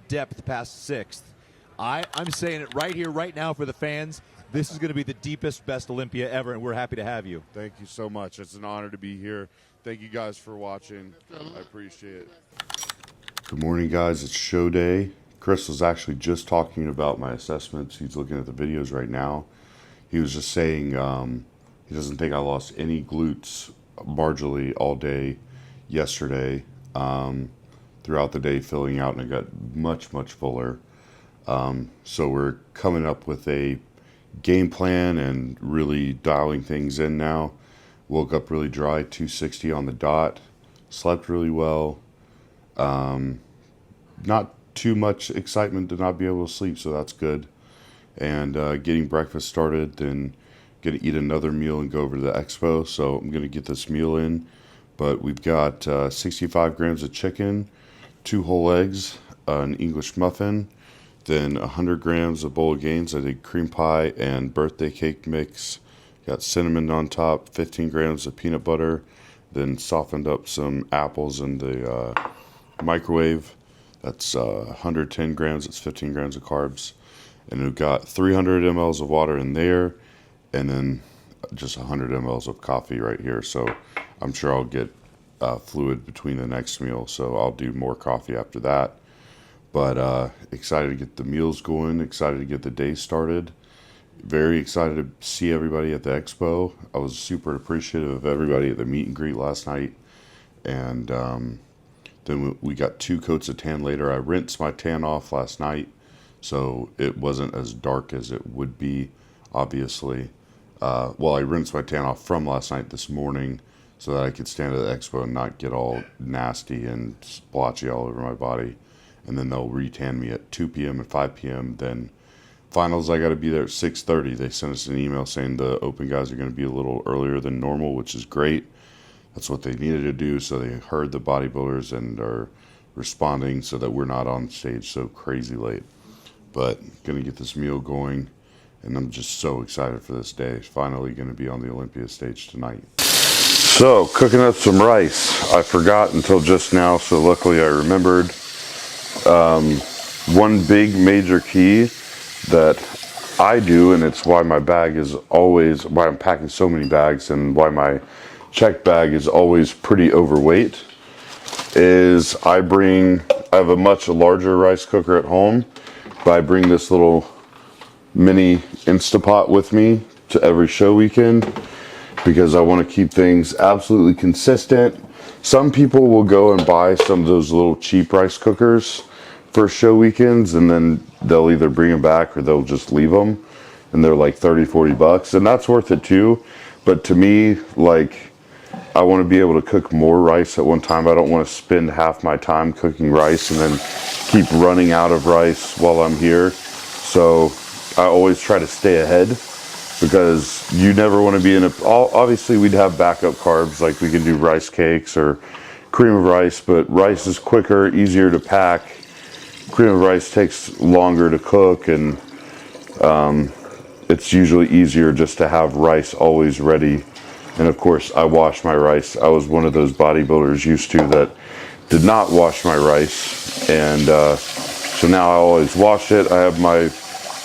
depth past 6th. I'm saying it right here, right now for the fans. This is going to be the deepest, best Olympia ever, and we're happy to have you. Thank you so much. It's an honor to be here. Thank you guys for watching. I appreciate it. Good morning, guys. It's show day. Chris was actually just talking about my assessments. He's looking at the videos right now. He was just saying he doesn't think I lost any glutes marginally all day yesterday. Throughout the day, filling out, and I got much, much fuller. So we're coming up with a game plan and really dialing things in now. Woke up really dry, 260 on the dot. Slept really well. Not too much excitement to not be able to sleep, so that's good. And getting breakfast started, then gonna eat another meal and go over to the expo. So I'm gonna get this meal in, but we've got 65 grams of chicken, 2 whole eggs, an English muffin, then 100 grams of bolognese. I did cream pie and birthday cake mix. Got cinnamon on top, 15 grams of peanut butter, then softened up some apples in the microwave. That's 110 grams, it's 15 grams of carbs. And we've got 300 mLs of water in there, and then just 100 mLs of coffee right here. So I'm sure I'll get fluid between the next meal, so I'll do more coffee after that. But excited to get the meals going, excited to get the day started. Very excited to see everybody at the expo. I was super appreciative of everybody at the meet and greet last night. And then we got 2 coats of tan later. I rinsed my tan off last night, so it wasn't as dark as it would be, obviously. Well, I rinsed my tan off from last night this morning so that I could stand at the expo and not get all nasty and splotchy all over my body. And then they'll re-tan me at 2 p.m. and 5 p.m. Then finals, I got to be there at 6:30. They sent us an email saying the open guys are going to be a little earlier than normal, which is great. That's what they needed to do, so they heard the bodybuilders and are responding so that we're not on stage so crazy late. But going to get this meal going, and I'm just so excited for this day. Finally going to be on the Olympia stage tonight. So, cooking up some rice. I forgot until just now, so luckily I remembered. One big major key that I do, and it's why my bag is always, why I'm packing so many bags and why my check bag is always pretty overweight, is I have a much larger rice cooker at home, but I bring this little mini Instapot with me to every show weekend because I want to keep things absolutely consistent. Some people will go and buy some of those little cheap rice cookers for show weekends, and then they'll either bring them back or they'll just leave them, and they're like 30-40 bucks, and that's worth it too. But to me, like, I want to be able to cook more rice at one time. I don't want to spend half my time cooking rice and then keep running out of rice while I'm here. So I always try to stay ahead, because you never want to be in obviously we'd have backup carbs, like we can do rice cakes or cream of rice, but rice is quicker, easier to pack. Cream of rice takes longer to cook, and it's usually easier just to have rice always ready. And of course, I wash my rice. I was one of those bodybuilders used to that did not wash my rice, and so now I always wash it. I have my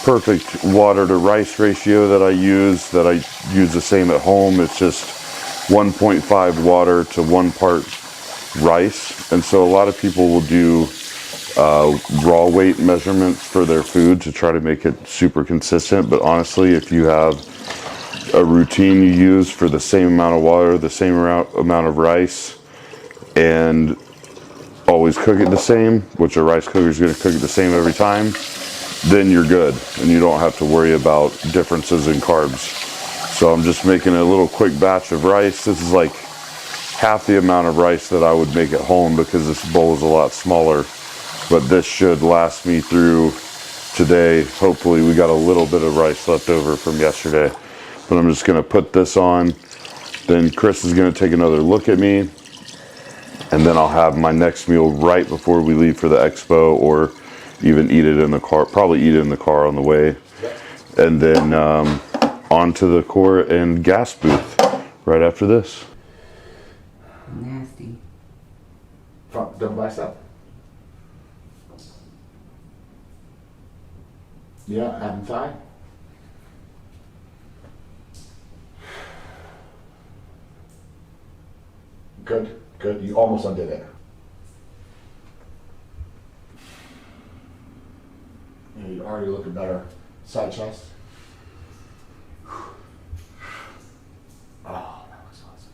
perfect water to rice ratio that I use the same at home. It's just 1.5 water to 1 part rice. And so a lot of people will do raw weight measurements for their food to try to make it super consistent. But honestly, if you have a routine you use for the same amount of water, the same amount of rice, and always cook it the same, which a rice cooker is going to cook it the same every time, then you're good, and you don't have to worry about differences in carbs. So I'm just making a little quick batch of rice. This is like half the amount of rice that I would make at home because this bowl is a lot smaller, but this should last me through today. Hopefully we got a little bit of rice left over from yesterday, but I'm just going to put this on. Then Chris is going to take another look at me, and then I'll have my next meal right before we leave for the expo, or even eat it in the car, probably eat it in the car on the way. And then on to the core and gas booth right after this. Nasty. Double bicep. Yeah, ab and thigh. Good, good. You almost undid it. Yeah, you're already looking better. Side chest. Oh, that looks awesome.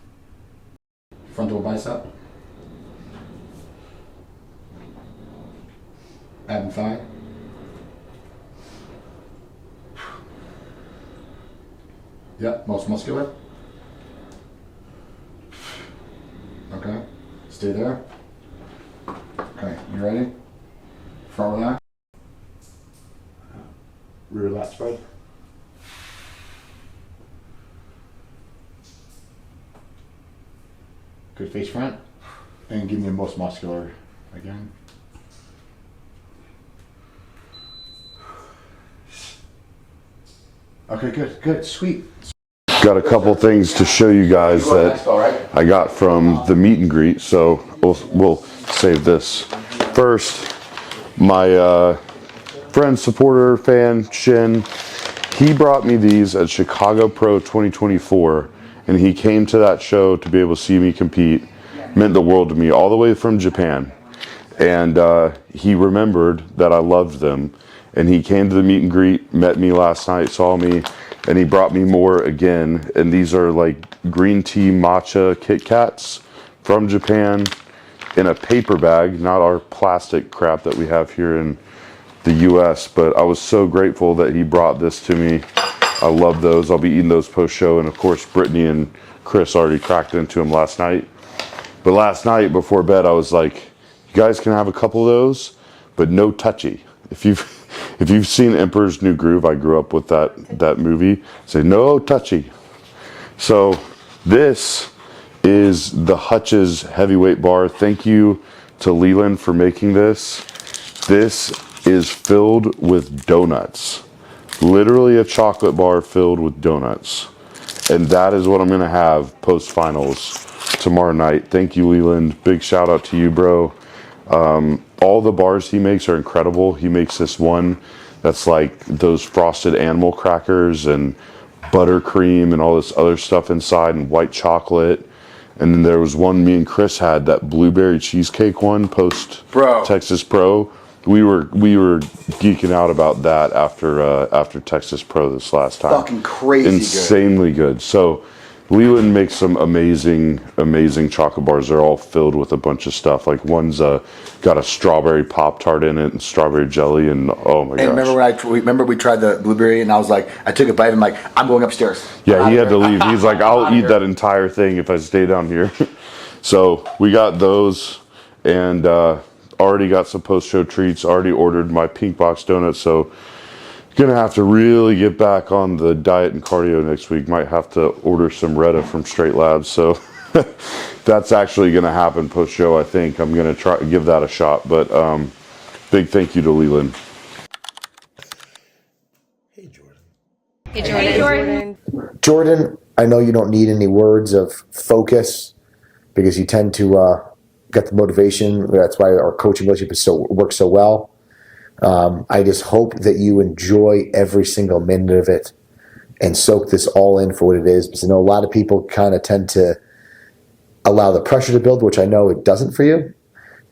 Frontal bicep. Ab and thigh. Yep, most muscular. Okay, stay there. Okay, you ready? Front relax. Rear lat spread. Good face front. And give me the most muscular again. Okay, good, good, sweet. Got a couple things to show you guys that I got from the meet and greet, so we'll save this. First, my friend, supporter, fan, Shin, he brought me these at Chicago Pro 2024, and he came to that show to be able to see me compete. Meant the world to me, all the way from Japan. And he remembered that I loved them, and he came to the meet and greet, met me last night, saw me, and he brought me more again. And these are like green tea matcha Kit Kats from Japan in a paper bag, not our plastic crap that we have here in the US. But I was so grateful that he brought this to me. I love those. I'll be eating those post-show. And of course, Brittany and Chris already cracked into them last night. But last night before bed, I was like, you guys can have a couple of those, but no touchy. If you've seen Emperor's New Groove, I grew up with that movie. Say no touchy. So this is the Hutch's heavyweight bar. Thank you to Leland for making this. This is filled with donuts. Literally a chocolate bar filled with donuts. And that is what I'm gonna have post-finals tomorrow night. Thank you, Leland. Big shout out to you, bro. All the bars he makes are incredible. He makes this one that's like those frosted animal crackers and buttercream and all this other stuff inside and white chocolate. And then there was one me and Chris had, that blueberry cheesecake one, post Texas Pro. We were geeking out about that after Texas Pro this last time. Fucking crazy Insanely good. So Leland makes some amazing chocolate bars. They're all filled with a bunch of stuff. Like one's got a strawberry Pop-Tart in it and strawberry jelly, and oh my gosh. And remember we tried the blueberry, and I was like, I took a bite, and I'm like, I'm going upstairs. Yeah, he had to leave. He's like, I'll eat that entire thing if I stay down here. So we got those, and already got some post-show treats. Already ordered my pink box donuts, so gonna have to really get back on the diet and cardio next week. Might have to order some Retta from Strate Labs. So that's actually gonna happen post-show. I think I'm gonna try to give that a shot. But big thank you to Leland. Hey, Jordan. Hey, Jordan. Jordan, I know you don't need any words of focus because you tend to get the motivation. That's why our coaching relationship works so well. I just hope that you enjoy every single minute of it and soak this all in for what it is. Because I know a lot of people kind of tend to allow the pressure to build, which I know it doesn't for you.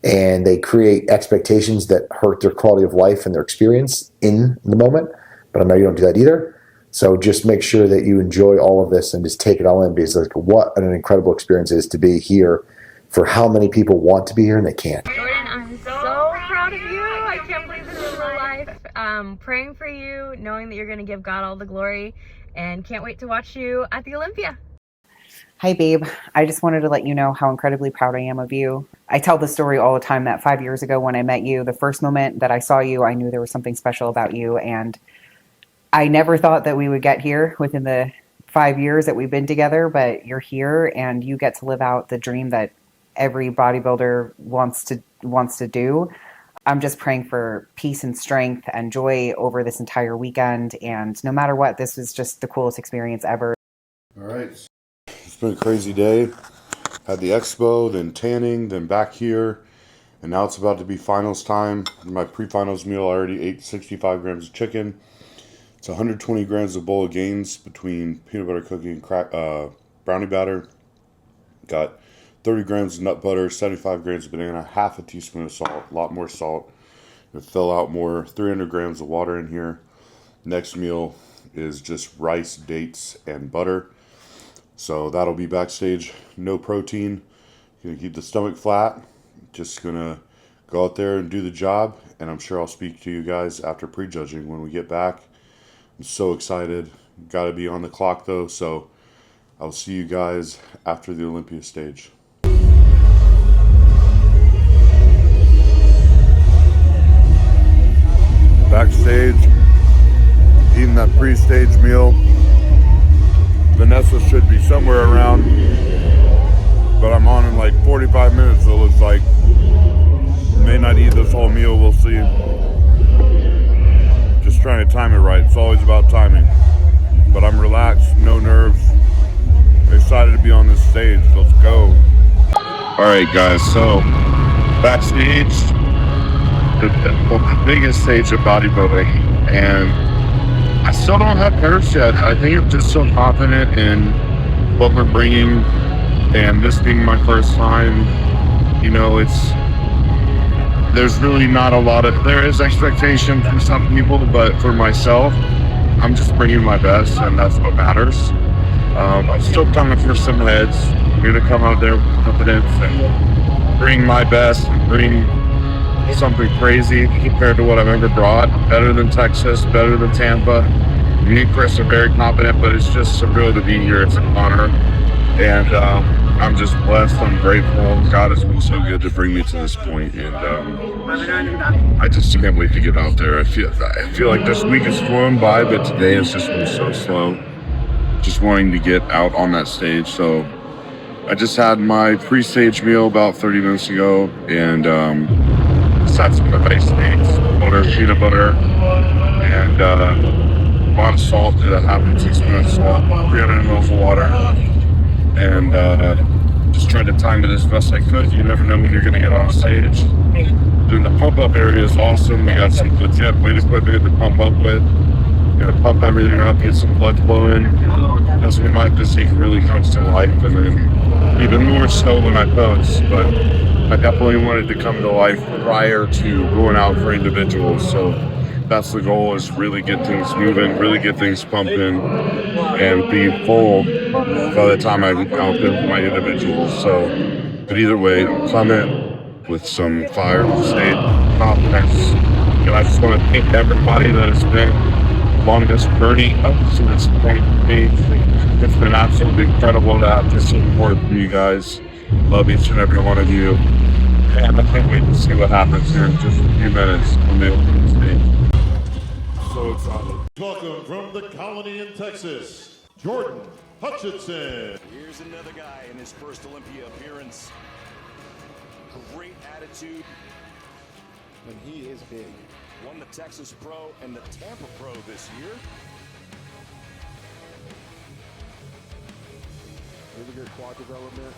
And they create expectations that hurt their quality of life and their experience in the moment. But I know you don't do that either. So just make sure that you enjoy all of this and just take it all in, because like, what an incredible experience it is to be here for how many people want to be here and they can't. Jordan, I'm so proud of you. I can't believe this is real life. Praying for you, knowing that you're going to give God all the glory, and can't wait to watch you at the Olympia. Hi, babe. I just wanted to let you know how incredibly proud I am of you. I tell the story all the time that 5 years ago when I met you, the first moment that I saw you, I knew there was something special about you. And I never thought that we would get here within the 5 years that we've been together, but you're here and you get to live out the dream that every bodybuilder wants to do. I'm just praying for peace and strength and joy over this entire weekend. And no matter what, this was just the coolest experience ever. All right. It's been a crazy day. Had the expo, then tanning, then back here. And now it's about to be finals time. My pre-finals meal, I already ate 65 grams of chicken. It's 120 grams of bowl of gains between peanut butter cookie and brownie batter. Got 30 grams of nut butter, 75 grams of banana, half a teaspoon of salt, a lot more salt. It fill out more, 300 grams of water in here. Next meal is just rice, dates, and butter. So that'll be Backstage. No protein. Gonna keep the stomach flat. Just gonna go out there and do the job. And I'm sure I'll speak to you guys after prejudging when we get back. I'm so excited. Gotta be on the clock though. So I'll see you guys after the Olympia stage. Backstage, eating that pre-stage meal. Vanessa should be somewhere around, but I'm on in like 45 minutes, so it looks like. May not eat this whole meal, we'll see. Just trying to time it right. It's always about timing. But I'm relaxed, no nerves. Excited to be on this stage. Let's go. Alright guys, so Backstage, the biggest stage of bodybuilding, and I still don't have nerves yet. I think I'm just so confident in what we're bringing, and this being my first time, you know, there's really not a lot of, there is expectation from some people, but for myself, I'm just bringing my best, and that's what matters. I'm still coming for some heads. I'm gonna come out there with confidence and bring my best, and bring something crazy compared to what I've ever brought. Better than Texas, better than Tampa. Me and Chris are very confident, but it's just surreal to be here. It's an honor, and I'm just blessed. I'm grateful. God has been so good to bring me to this point, and I just can't wait to get out there. I feel like this week has flown by, but today has just been so slow. Just wanting to get out on that stage. So I just had my pre-stage meal about 30 minutes ago, and just had some base dates, butter, peanut butter, and a lot of salt, a half a teaspoon of salt, 300 ml of water, and just tried to time it as best I could. You never know when you're going to get on stage. Doing the pump up area is awesome. We got some legit weight equipment to pump up with. Gonna pump everything up, get some blood flowing. That's when my physique really comes to life, and then even more so when I pose. But I definitely wanted to come to life prior to going out for individuals. So that's the goal, is really get things moving, really get things pumping, and be full by the time I'm out there for my individuals. So, but either way, I'm coming with some fire, state, confidence. And I just want to thank everybody that has been along this journey up to this point for me. It's been absolutely incredible to have this support from you guys. Love each and every one of you. And I can't wait to see what happens here in just a few minutes on the opening stage. So excited. Welcome from the colony in Texas, Jordan Hutchinson. Here's another guy in his first Olympia appearance. Great attitude. And he is big. Won the Texas Pro and the Tampa Pro this year. Really good quad development.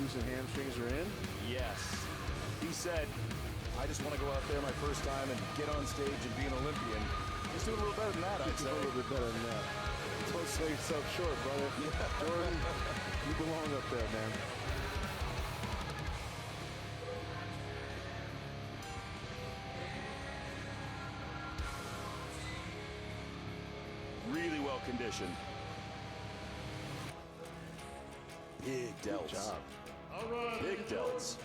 And hamstrings are in? Yes. He said, I just want to go out there my first time and get on stage and be an Olympian. He's doing a little better than that, I'd say. A little bit better than that. Don't sell yourself short, brother. Yeah. Jordan, you belong up there, man. Really well conditioned. Big delts. Good job. Big delts.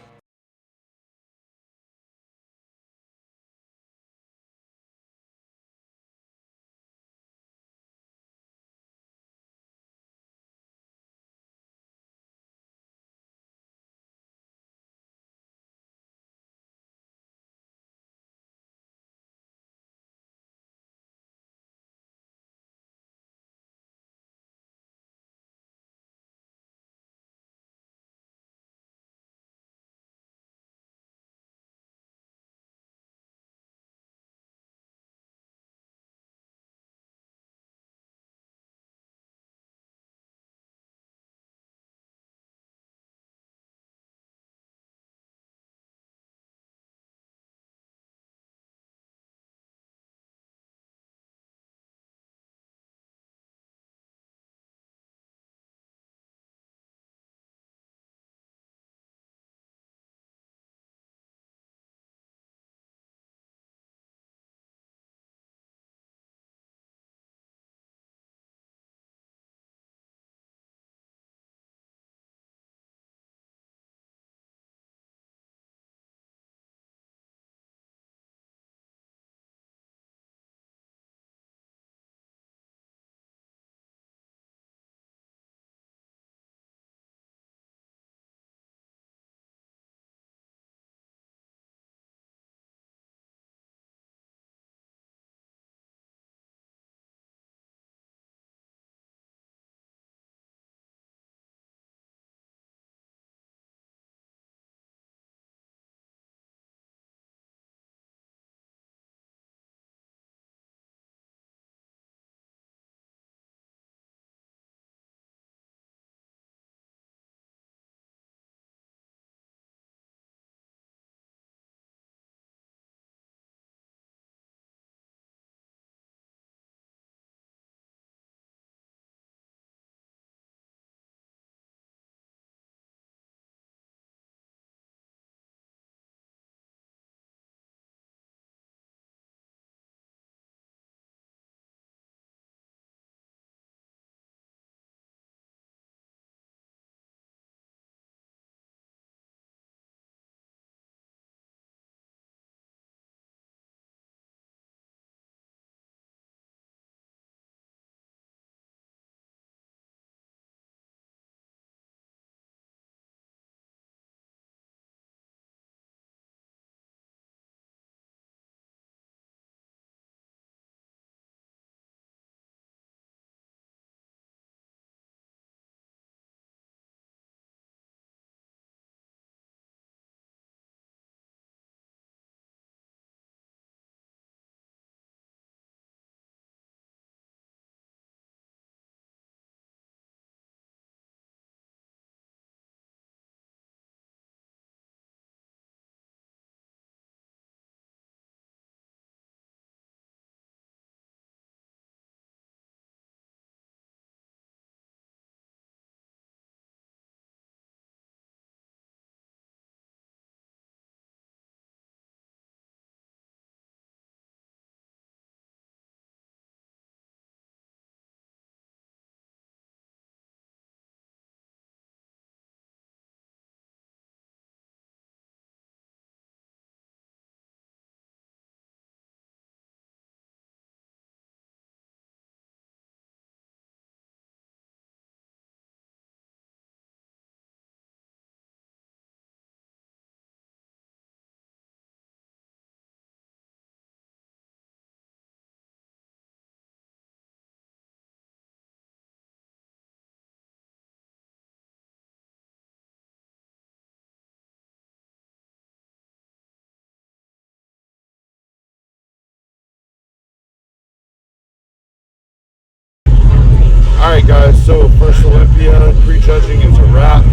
Alright guys, so first Olympia, prejudging is a wrap.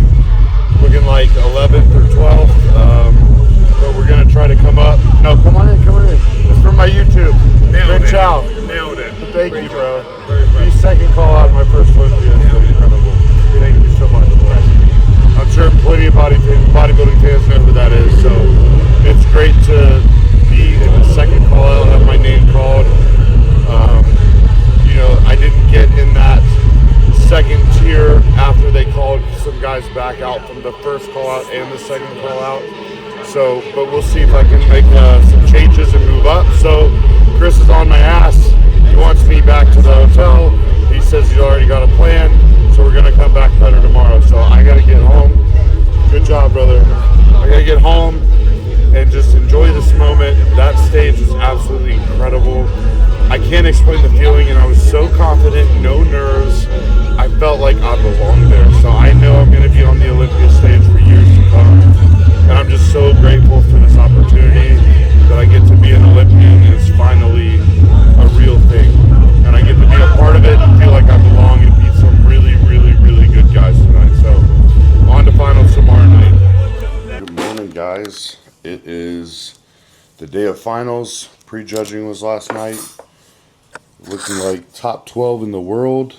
Looking like 11th or 12th, but we're going to try to come up. No, come on in. It's from my YouTube. Nailed it. Chow. Nailed it. Thank Great you, job. bro. Very impressive. Your second call out, my first Olympia is incredible. Thank you so much. I'm sure plenty of bodybuilding fans know who that is, so it's great to be in the second call out, have my name called. You know, I didn't get in that second tier after they called some guys back out from the first call out and the second call out. So, but we'll see if I can make some changes and move up. So, Chris is on my ass. He wants me back to the hotel. He says he's already got a plan. So we're gonna come back better tomorrow. So I gotta get home. Good job, brother. I gotta get home and just enjoy this moment. That stage was absolutely incredible. I can't explain the feeling, and I was so confident, no nerves. I felt like I belonged there. So I know I'm going to be on the Olympia stage for years to come. And I'm just so grateful for this opportunity that I get to be an Olympian, and it's finally a real thing. And I get to be a part of it and feel like I belong and beat some really, really, really good guys tonight. So on to finals tomorrow night. Good morning, guys. It is the day of finals. Prejudging was last night. Looking like top 12 in the world,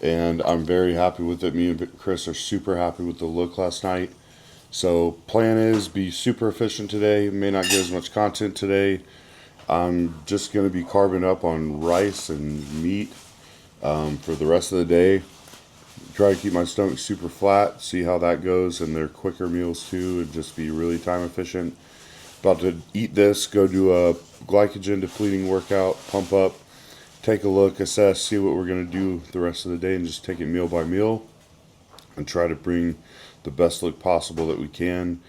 and I'm very happy with it. Me and Chris are super happy with the look last night. So plan is be super efficient today. May not get as much content today. I'm just going to be carving up on rice and meat for the rest of the day. Try to keep my stomach super flat, see how that goes, and they're quicker meals too, and just be really time efficient. About to eat this, go do a glycogen depleting workout, pump up, take a look, assess, see what we're going to do the rest of the day, and just take it meal by meal and try to bring the best look possible that we can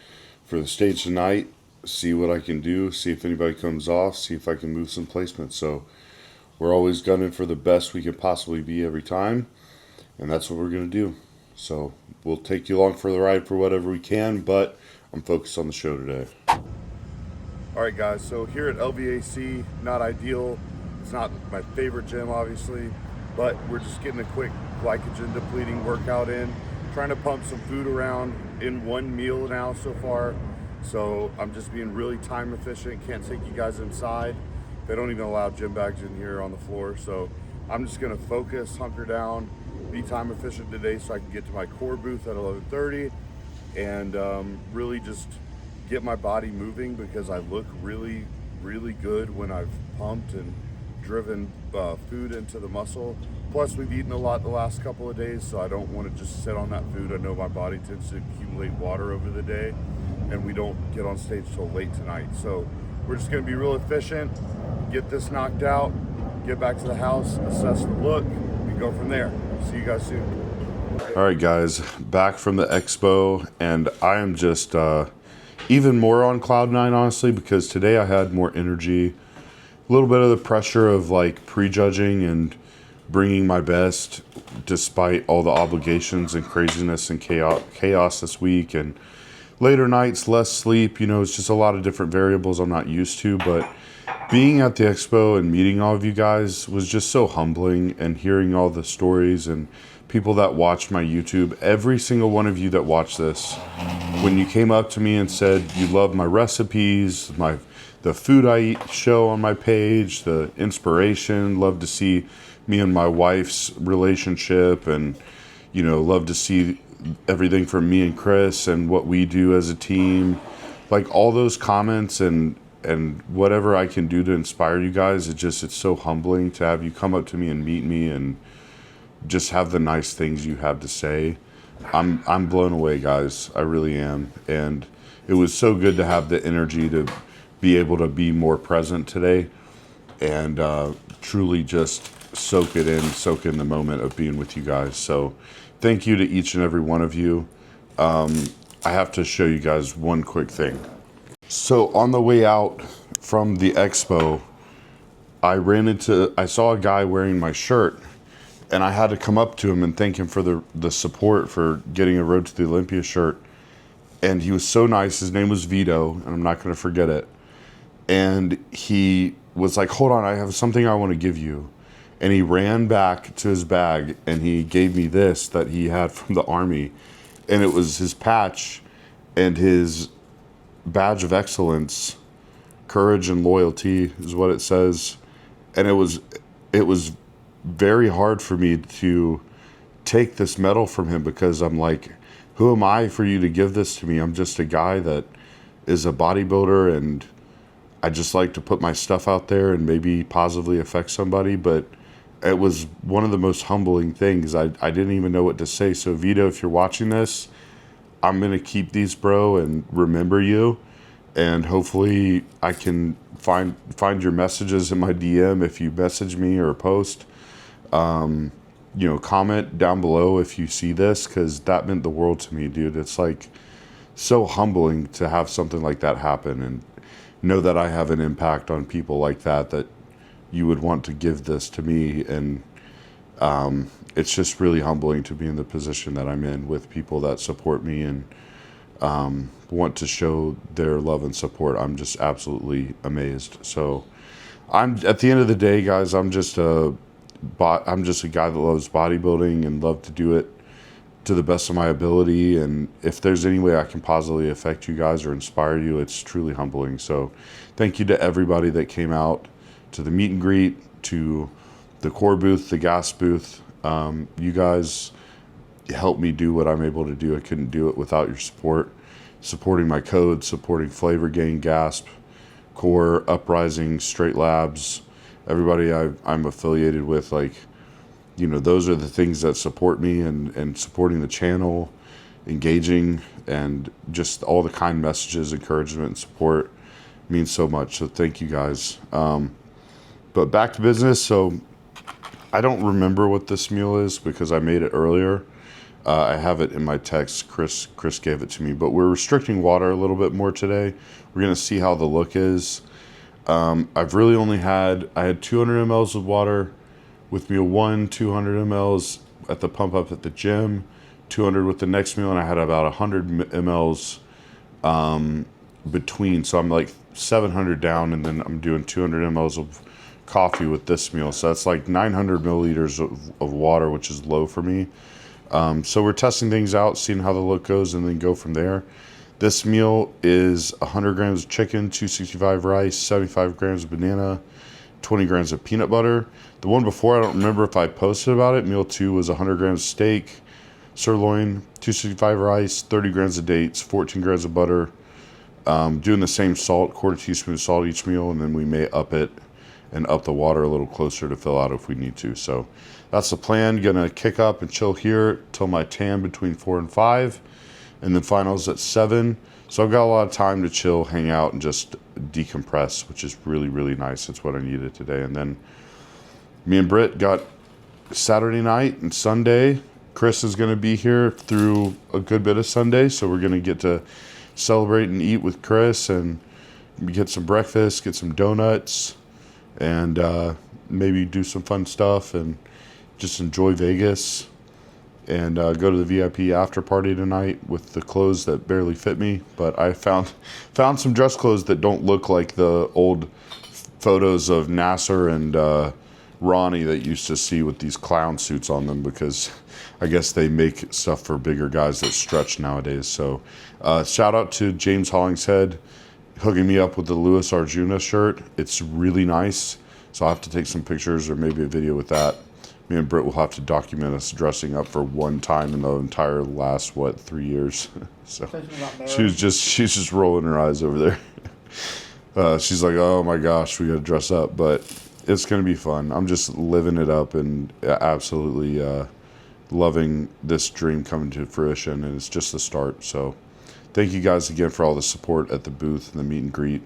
for the stage tonight. See what I can do, see if anybody comes off, see if I can move some placements. So we're always gunning for the best we can possibly be every time, and that's what we're going to do. So we'll take you along for the ride for whatever we can, but I'm focused on the show today. Alright guys, so here at LVAC, not ideal. It's not my favorite gym, obviously, but we're just getting a quick glycogen depleting workout in. Trying to pump some food around in one meal now so far. So I'm just being really time efficient. Can't take you guys inside. They don't even allow gym bags in here on the floor. So I'm just gonna focus, hunker down, be time efficient today so I can get to my core booth at 11:30 and really just get my body moving, because I look really, really good when I've pumped and driven food into the muscle. Plus we've eaten a lot the last couple of days, so I don't want to just sit on that food. I know my body tends to accumulate water over the day, and we don't get on stage till late tonight. So we're just going to be real efficient, get this knocked out, get back to the house, assess the look, and go from there. See you guys soon. All right guys, back from the Expo, and I am just even more on cloud nine, honestly, because today I had more energy, a little bit of the pressure of like prejudging and bringing my best despite all the obligations and craziness and chaos this week, and later nights, less sleep. You know, it's just a lot of different variables I'm not used to, but being at the Expo and meeting all of you guys was just so humbling, and hearing all the stories and people that watch my YouTube, every single one of you that watched this, when you came up to me and said you love my recipes, the food I eat show on my page, the inspiration, love to see me and my wife's relationship, and you know, love to see everything from me and Chris and what we do as a team, like all those comments and whatever I can do to inspire you guys. It's so humbling to have you come up to me and meet me and just have the nice things you have to say. I'm blown away, guys. I really am. And it was so good to have the energy to be able to be more present today and truly just soak in the moment of being with you guys. So thank you to each and every one of you. I have to show you guys one quick thing. So on the way out from the Expo, I saw a guy wearing my shirt, and I had to come up to him and thank him for the support for getting a Road to the Olympia shirt. And he was so nice. His name was Vito, and I'm not going to forget it. And he was like, hold on, I have something I want to give you. And he ran back to his bag and he gave me this that he had from the Army. And it was his patch and his badge of excellence. Courage and loyalty is what it says. And it was very hard for me to take this medal from him, because I'm like, who am I for you to give this to me? I'm just a guy that is a bodybuilder, and I just like to put my stuff out there and maybe positively affect somebody. But it was one of the most humbling things. I didn't even know what to say. So Vito, if you're watching this, I'm going to keep these, bro, and remember you. And hopefully I can find your messages in my DM if you message me or post. Comment down below if you see this, because that meant the world to me, dude. It's like so humbling to have something like that happen and know that I have an impact on people like that you would want to give this to me. And it's just really humbling to be in the position that I'm in with people that support me and want to show their love and support. I'm just absolutely amazed. So at the end of the day, guys, I'm just a guy that loves bodybuilding and love to do it to the best of my ability. And if there's any way I can positively affect you guys or inspire you, it's truly humbling. So thank you to everybody that came out to the meet and greet, to the core booth, the gas booth. You guys help me do what I'm able to do. I couldn't do it without your support, supporting my code, supporting Flavor Gang, Gasp, Core, Uprising, Strate Labs, everybody I'm affiliated with. Like, those are the things that support me, and supporting the channel, engaging, and just all the kind messages, encouragement, and support means so much. So thank you guys. But back to business. So I don't remember what this meal is because I made it earlier. I have it in my text. Chris gave it to me, but we're restricting water a little bit more today. We're going to see how the look is. I've really only I had 200 mLs of water with meal 1, 200 mLs at the pump up at the gym, 200 with the next meal, and I had about 100 mLs between. So I'm like 700 down, and then I'm doing 200 mLs of coffee with this meal. So that's like 900 milliliters of water, which is low for me. So we're testing things out, seeing how the look goes, and then go from there. This meal is 100 grams of chicken, 265 rice, 75 grams of banana, 20 grams of peanut butter. The one before, I don't remember if I posted about it. Meal 2 was 100 grams of steak, sirloin, 265 rice, 30 grams of dates, 14 grams of butter. Doing the same salt, quarter teaspoon of salt each meal, and then we may up it and up the water a little closer to fill out if we need to. So that's the plan. Gonna kick up and chill here till my tan between 4 and 5, and then finals at 7. So I've got a lot of time to chill, hang out, and just decompress, which is really, really nice. It's what I needed today. And then me and Britt got Saturday night and Sunday. Chris is gonna be here through a good bit of Sunday, so we're gonna get to celebrate and eat with Chris and get some breakfast, get some donuts, and maybe do some fun stuff and just enjoy Vegas, and go to the VIP after party tonight with the clothes that barely fit me. But I found some dress clothes that don't look like the old photos of Nasser and Ronnie that you used to see with these clown suits on them, because I guess they make stuff for bigger guys that stretch nowadays. So shout out to James Hollingshead hooking me up with the Louis Arjuna shirt. It's really nice. So I'll have to take some pictures or maybe a video with that. Me and Britt will have to document us dressing up for one time in the entire last, 3 years. So she's just rolling her eyes over there. She's like, oh my gosh, we got to dress up. But it's going to be fun. I'm just living it up and absolutely loving this dream coming to fruition. And it's just the start. So thank you guys again for all the support at the booth and the meet and greet.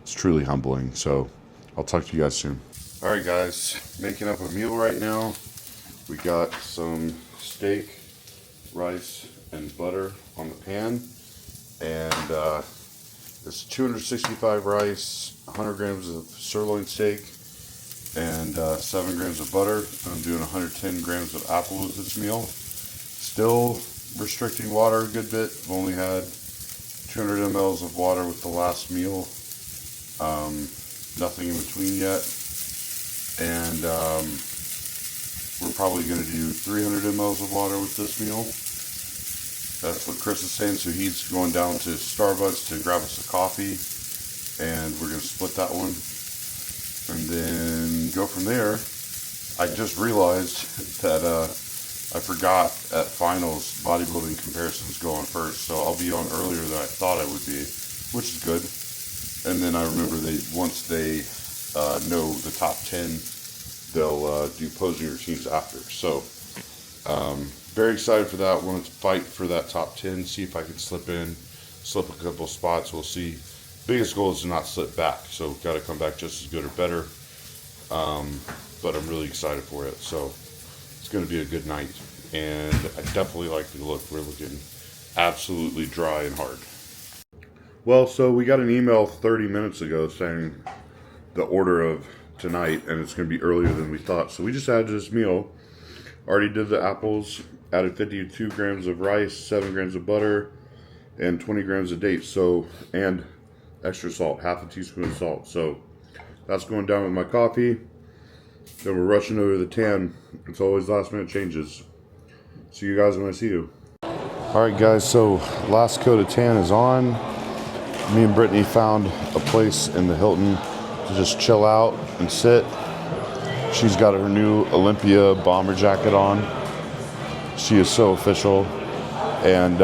It's truly humbling. So I'll talk to you guys soon. All right, guys, making up a meal right now. We got some steak, rice, and butter on the pan. And it's 265 rice, 100 grams of sirloin steak, and 7 grams of butter. I'm doing 110 grams of apple with this meal. Still restricting water a good bit. I've only had 200 mLs of water with the last meal. Nothing in between yet. And probably going to do 300 mLs of water with this meal. That's what Chris is saying. So he's going down to Starbucks to grab us a coffee, and we're going to split that one and then go from there. I just realized that I forgot at finals bodybuilding comparisons go on first, so I'll be on earlier than I thought I would be, which is good. And then I remember once they know the top 10, they'll do posing routines after. So very excited for that. Want to fight for that top 10, see if I can slip a couple spots. We'll see. Biggest goal is to not slip back, so got to come back just as good or better. But I'm really excited for it. So it's going to be a good night, and I definitely like the look. We're looking absolutely dry and hard. Well, so we got an email 30 minutes ago saying the order of tonight, and it's going to be earlier than we thought. So we just added this meal. Already did the apples, added 52 grams of rice, 7 grams of butter, and 20 grams of dates. So, and extra salt, half a teaspoon of salt. So that's going down with my coffee. Then we're rushing over the tan. It's always last minute changes. See you guys when I see you. Alright guys, so last coat of tan is on. Me and Brittany found a place in the Hilton to just chill out and sit. She's got her new Olympia bomber jacket on. She is so official. And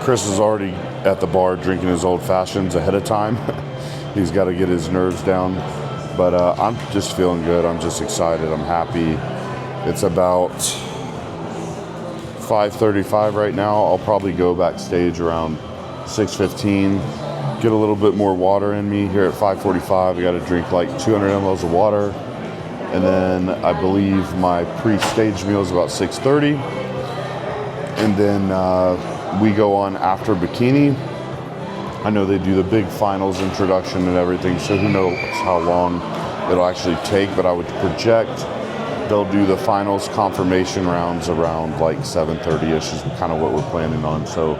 Chris is already at the bar drinking his old fashions ahead of time. He's got to get his nerves down. But I'm just feeling good. I'm just excited. I'm happy. It's about 5:35 right now. I'll probably go backstage around 6:15. Get a little bit more water in me here at 5:45. I got to drink like 200 mLs of water. And then I believe my pre-stage meal is about 6:30. And then we go on after bikini. I know they do the big finals introduction and everything, so who knows how long it'll actually take, but I would project they'll do the finals confirmation rounds around like 7:30ish is kind of what we're planning on. So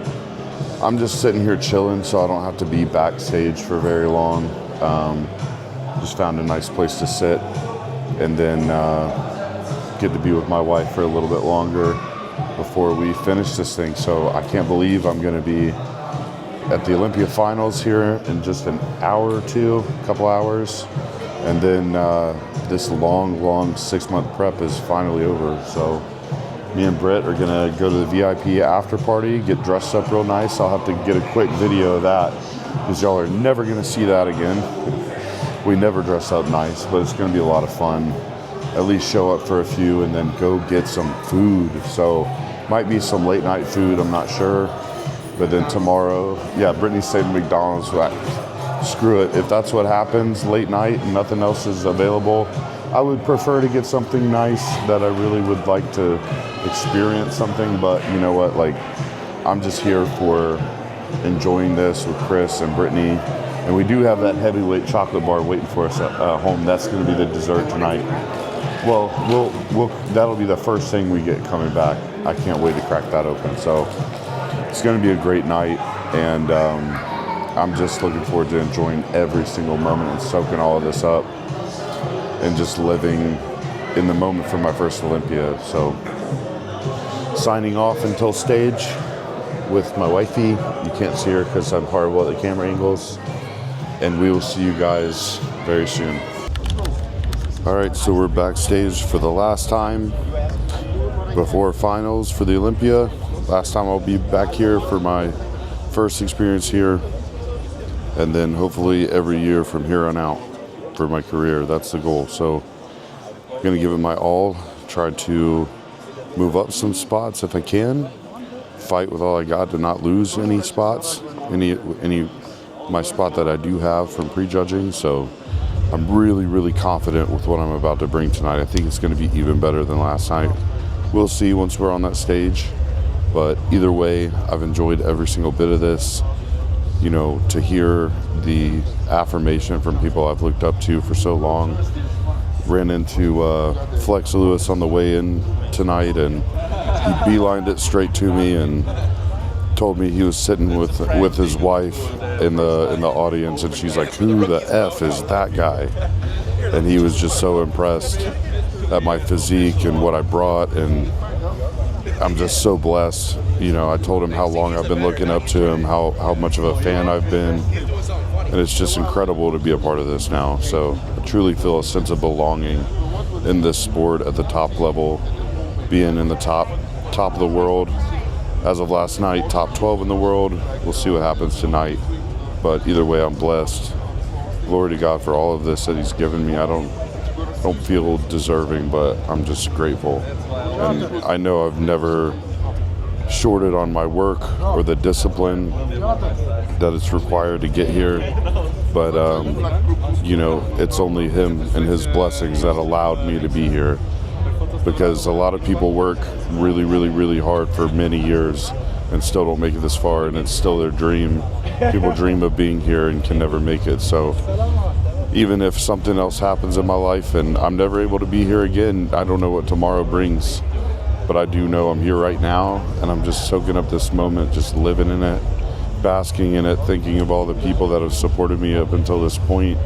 I'm just sitting here chilling, so I don't have to be backstage for very long. Just found a nice place to sit, and then get to be with my wife for a little bit longer before we finish this thing. So I can't believe I'm going to be at the Olympia finals here in just an hour or two, a couple hours. And then this long 6-month prep is finally over. So me and Britt are gonna go to the VIP after party, get dressed up real nice. I'll have to get a quick video of that because y'all are never gonna see that again. We never dress up nice, but it's gonna be a lot of fun. At least show up for a few and then go get some food. So might be some late night food, I'm not sure. But then tomorrow, yeah, Brittany's staying at McDonald's. Screw it. If that's what happens late night and nothing else is available, I would prefer to get something nice that I really would like to experience something. But you know what? Like, I'm just here for enjoying this with Chris and Brittany. And we do have that heavyweight chocolate bar waiting for us at home. That's going to be the dessert tonight. Well, that'll be the first thing we get coming back. I can't wait to crack that open. So it's going to be a great night, and I'm just looking forward to enjoying every single moment and soaking all of this up and just living in the moment for my first Olympia. So signing off until stage with my wifey. You can't see her because I'm horrible at the camera angles. And we will see you guys very soon. All right, so we're backstage for the last time before finals for the Olympia. Last time I'll be back here for my first experience here, and then hopefully every year from here on out for my career. That's the goal. So I'm gonna give it my all, try to move up some spots if I can, fight with all I got to not lose any spots, my spot that I do have from prejudging. So I'm really confident with what I'm about to bring tonight. I think it's going to be even better than last night. We'll see once we're on that stage. But either way, I've enjoyed every single bit of this. You know, to hear the affirmation from people I've looked up to for so long. Ran into Flex Lewis on the way in tonight, and he beelined it straight to me and told me he was sitting with his wife in the audience, and she's like, "Who the F is that guy?" And he was just so impressed. at my physique and what I brought, and I'm just so blessed. You know, I told him how long I've been looking up to him, how much of a fan I've been, and it's just incredible to be a part of this now. So I truly feel a sense of belonging in this sport at the top level, being in the top of the world. As of last night, top 12 in the world. We'll see what happens tonight, but either way, I'm blessed. Glory to God for all of this that He's given me. I don't feel deserving, but I'm just grateful. And I know I've never shorted on my work or the discipline that it's required to get here, but you know, it's only Him and His blessings that allowed me to be here, because a lot of people work really, really, really hard for many years and still don't make it this far, and it's still their dream. People dream of being here and can never make it. So even if something else happens in my life and I'm never able to be here again, I don't know what tomorrow brings, but I do know I'm here right now, and I'm just soaking up this moment, just living in it, basking in it, thinking of all the people that have supported me up until this point,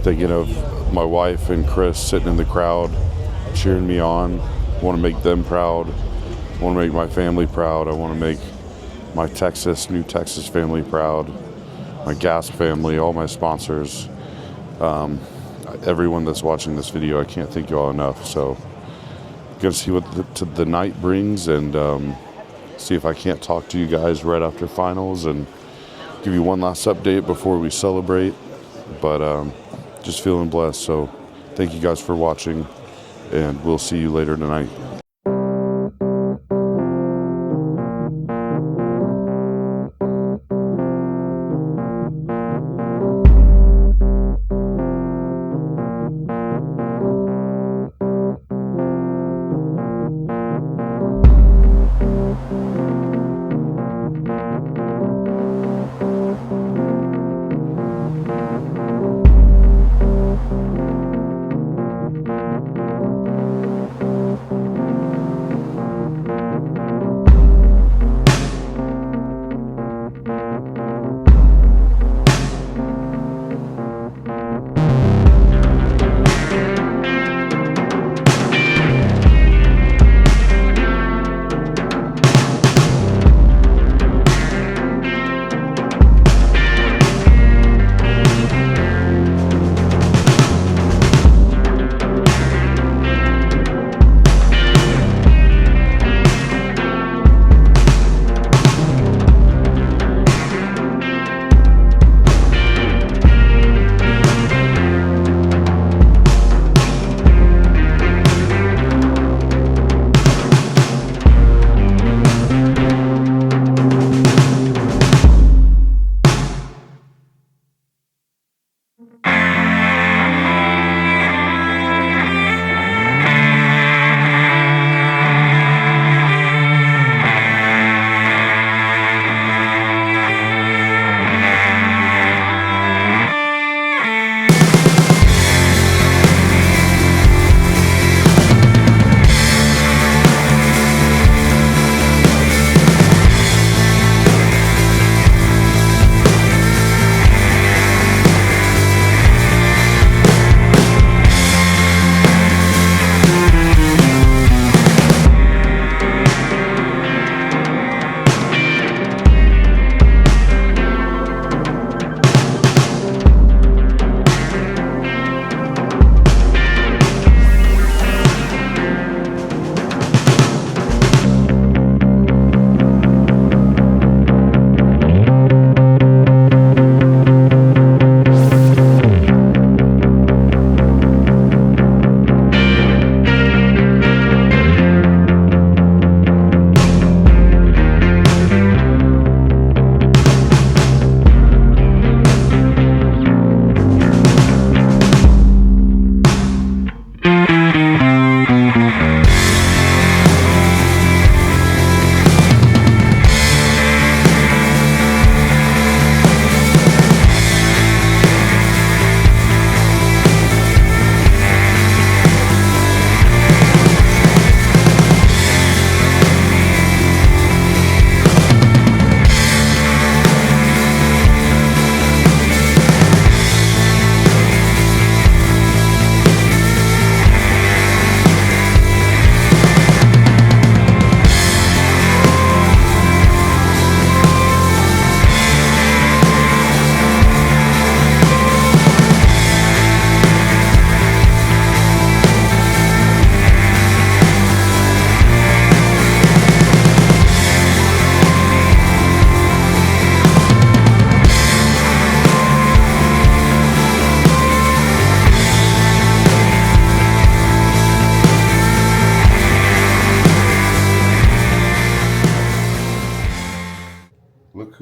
thinking of my wife and Chris sitting in the crowd, cheering me on. I want to make them proud. I want to make my family proud. I want to make my New Texas family proud, my gas family, all my sponsors. Everyone that's watching this video, I can't thank you all enough. So gonna see what the night brings, and see if I can't talk to you guys right after finals and give you one last update before we celebrate. But just feeling blessed. So thank you guys for watching, and we'll see you later tonight.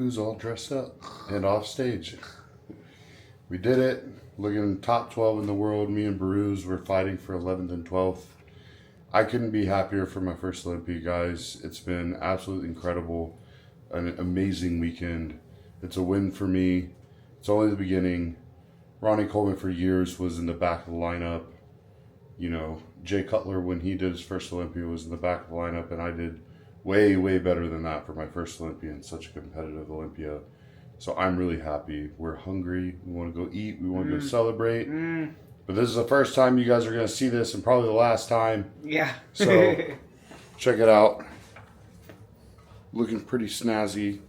Baruz all dressed up and off stage. We did it. Looking top 12 in the world. Me and Baruz were fighting for 11th and 12th. I couldn't be happier for my first Olympia, guys. It's been absolutely incredible. An amazing weekend. It's a win for me. It's only the beginning. Ronnie Coleman for years was in the back of the lineup. You know, Jay Cutler, when he did his first Olympia, was in the back of the lineup, and I did way, way better than that for my first Olympia and such a competitive Olympia. So I'm really happy. We're hungry. We want to go eat. We want to go celebrate. But this is the first time you guys are going to see this, and probably the last time. Yeah. So check it out. Looking pretty snazzy.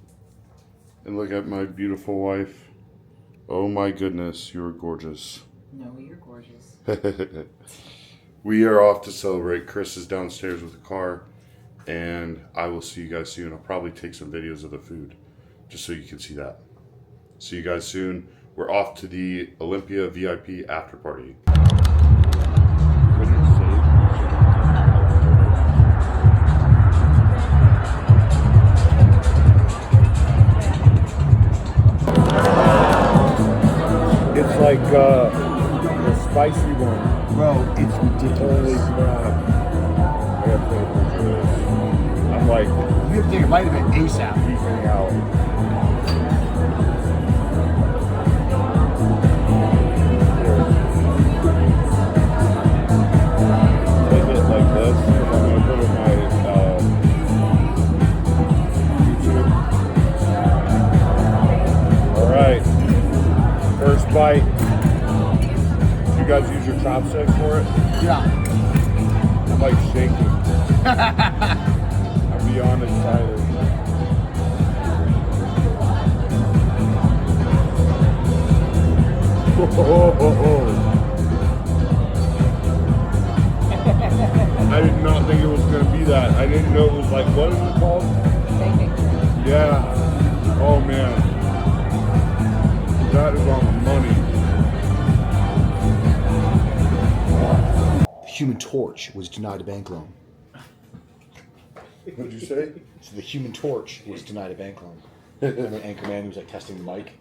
And look at my beautiful wife. Oh my goodness, you're gorgeous. No, you're gorgeous. We are off to celebrate. Chris is downstairs with the car. And I will see you guys soon. I'll probably take some videos of the food, just so you can see that. See you guys soon. We're off to the Olympia VIP after party. It's like the spicy one. Bro, it's ridiculous. Holy crap. I gotta pay attention to this. I'm like You have to take a bite of it ASAP. freaking out. Take it like this. I'm gonna put it in my YouTube. Alright. First bite. You guys use your chopsticks for it? Yeah. I'm like shaking. I'm beyond excited. I did not think it was going to be that. I didn't know it was like, what is it called? Yeah. Oh man. That is on the money. The Human Torch was denied a bank loan. What'd you say? So the Human Torch was denied a bank loan. And the anchorman who was like testing the mic.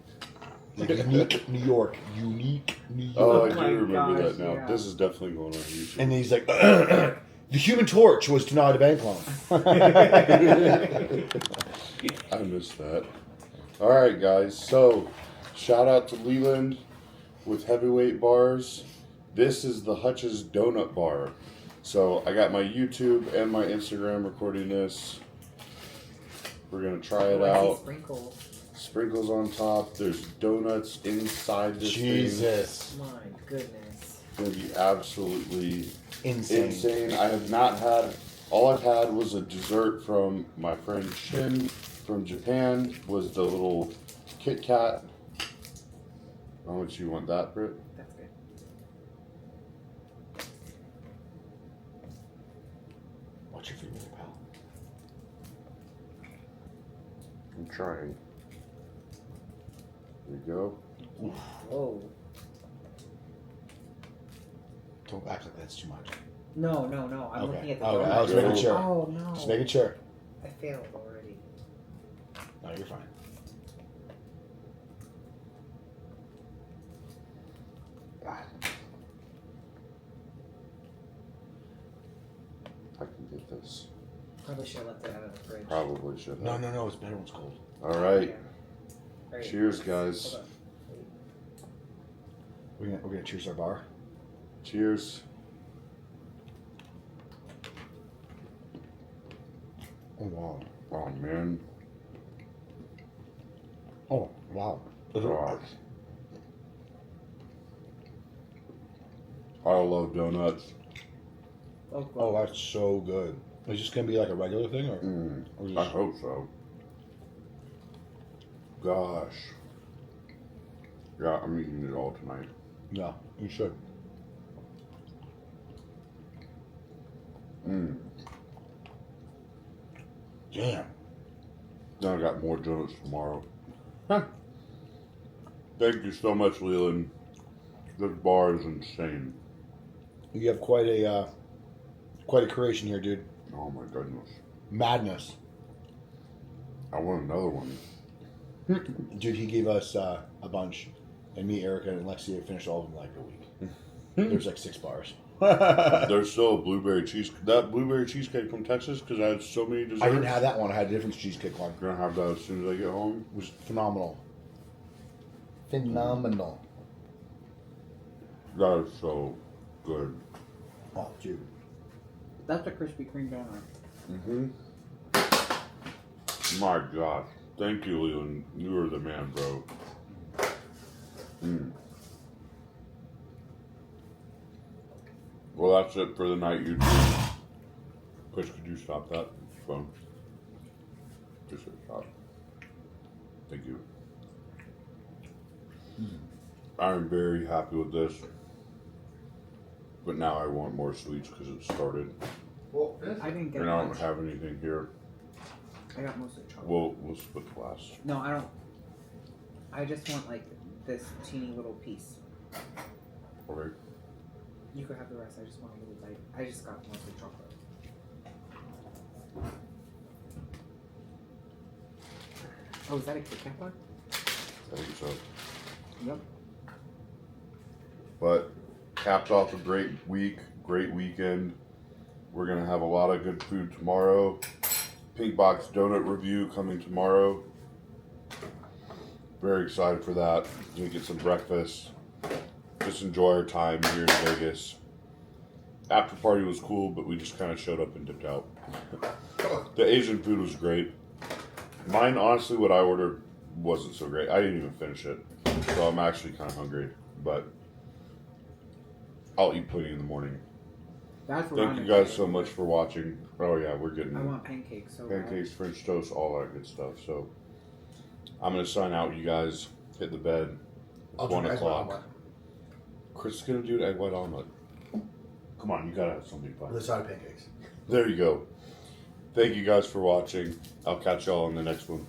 Like unique New York. Unique New York. Oh, I Oh do my remember gosh, that now. yeah. This is definitely going on YouTube. And he's like, the Human Torch was denied a bank loan. I missed that. Alright, guys. So, shout out to Leland with heavyweight bars. This is the Hutch's Donut Bar. So, I got my YouTube and my Instagram recording this. We're going to try it out. Sprinkles on top. There's donuts inside this Jesus. My goodness. thing. It's going to be absolutely Insane. I have not had, all I've had was a dessert from my friend Shin from Japan, was the little Kit Kat. How much you want that, Britt? That's good. Watch your finger, pal. I'm trying. There you go. Whoa. Don't act like that's too much. No. I'm looking at the Okay, I was donut. making sure. Oh no. Just making sure. I failed already. No, you're fine. I can get this. Probably should have left it out of the fridge. Probably should. No, it's better when it's cold. All right. Yeah. Very Cheers, nice. guys. Hold on. We're gonna cheers our bar. Cheers. Oh wow. Oh man. Oh wow. Gosh. I love donuts. Oh, that's so good. Is this gonna be like a regular thing, or? Or I just, hope so. Gosh. Yeah, I'm eating it all tonight. yeah, you should. Damn. Then I got more donuts tomorrow. Huh. Thank you so much, Leland. This bar is insane. You have quite a creation here, dude. Oh my goodness. Madness. I want another one. Dude, he gave us a bunch, and me, Erica, and Lexi finished all of them in like a week. There's like 6 bars. There's still a blueberry cheese. That blueberry cheesecake from Texas because I had so many desserts. I didn't have that one. I had a different cheesecake one. I'm gonna have that as soon as I get home. It was phenomenal. Phenomenal. That is so good. Oh, dude. That's a Krispy Kreme donut. My gosh. Thank you, Leland. You are the man, bro. Well, that's it for the night, YouTube. Chris, could you stop that phone? Just stop. Thank you. I'm very happy with this. But now I want more sweets because it started. Well, I didn't get And I don't much. have anything here. I got mostly chocolate. We'll split the last. No, I don't. I just want like this teeny little piece. Okay. You could have the rest. I just want a little bite. I just got mostly chocolate. Oh, is that a Kit Kat bar? I think so. Yep. But capped off a great week, great weekend. We're gonna have a lot of good food tomorrow. Pink Box donut review coming tomorrow. Very excited for that. Gonna get some breakfast. Just enjoy our time here in Vegas. After party was cool, but we just kind of showed up and dipped out. The Asian food was great. Mine, honestly, what I ordered wasn't so great. I didn't even finish it, so I'm actually kind of hungry. But I'll eat pudding in the morning. That's what Thank I'm you guys excited so much for watching. Oh yeah, we're getting I want pancakes. So bad. pancakes, French toast, all that good stuff. So I'm gonna sign out. You guys hit the bed. It's I'll do 1 an egg white o'clock. omelet. Chris is gonna do an egg white omelet. Come on, you gotta have something fun. With a side of pancakes. There you go. Thank you guys for watching. I'll catch y'all on the next one.